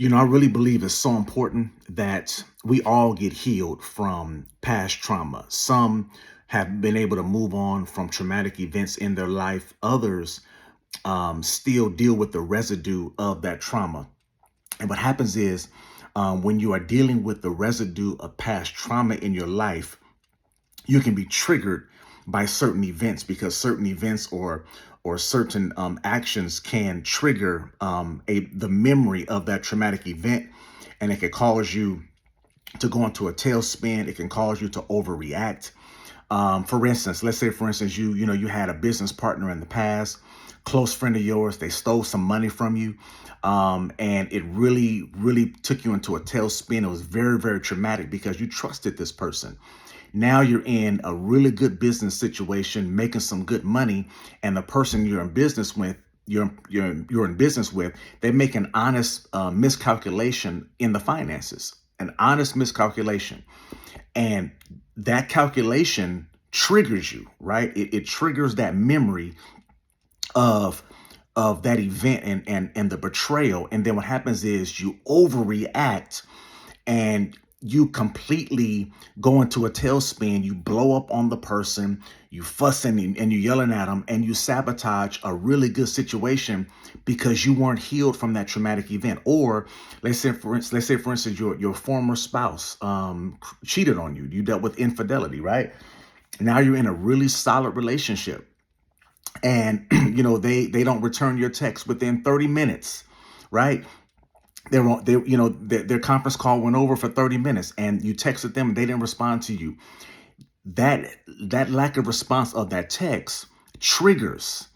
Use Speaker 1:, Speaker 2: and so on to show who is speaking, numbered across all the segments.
Speaker 1: I really believe it's so important that we all get healed from past trauma. Some have been able to move on from traumatic events in their life. Others still deal with the residue of that trauma. And what happens is when you are dealing with the residue of past trauma in your life, you can be triggered by certain events because certain events or certain actions can trigger the memory of that traumatic event, and it can cause you to go into a tailspin. It can cause you to overreact. For instance, let's say, for instance, you had a business partner in the past, close friend of yours. They stole some money from you, and it really took you into a tailspin. It was very, very traumatic because you trusted this person. Now you're in a really good business situation, making some good money, and the person you're in business with, you're in business with, they make an honest miscalculation in the finances, an honest miscalculation. And that calculation triggers you, right? It triggers that memory of that event and the betrayal. And then what happens is you overreact and you completely go into a tailspin. You blow up on the person, you fussing and you yelling at them, and you sabotage a really good situation because you weren't healed from that traumatic event. Or let's say for instance, your former spouse cheated on you. You dealt with infidelity, right? Now you're in a really solid relationship, and they don't return your text within 30 minutes, right? Their conference call went over for 30 minutes, and you texted them and they didn't respond to you. That lack of response of that text triggers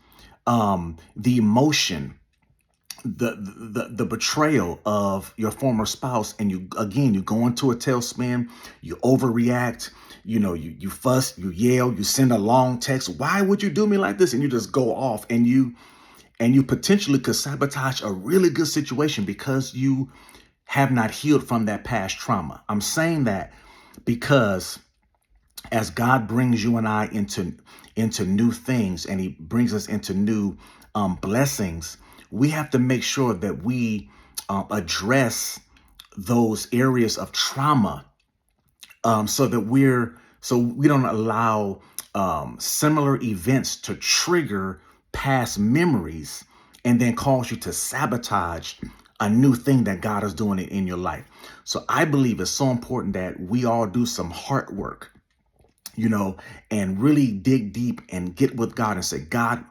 Speaker 1: the emotion, the betrayal of your former spouse, and you go into a tailspin. You overreact. You fuss, you yell, you send a long text. Why would you do me like this? And you just go off, and you potentially could sabotage a really good situation because you have not healed from that past trauma. I'm saying that because as God brings you and I into new things, and he brings us into new blessings, we have to make sure that we address those areas of trauma, so we don't allow similar events to trigger past memories and then cause you to sabotage a new thing that God is doing in your life. So I believe it's so important that we all do some heart work, and really dig deep and get with God and say, God,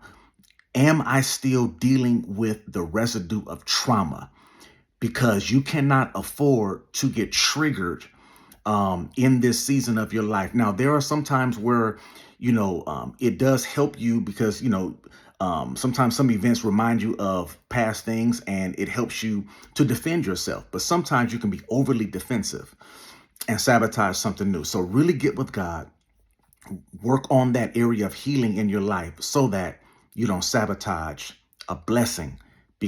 Speaker 1: am I still dealing with the residue of trauma? Because you cannot afford to get triggered in this season of your life. Now, there are some times where, it does help you because, sometimes some events remind you of past things and it helps you to defend yourself. But sometimes you can be overly defensive and sabotage something new. So really get with God, work on that area of healing in your life so that you don't sabotage a blessing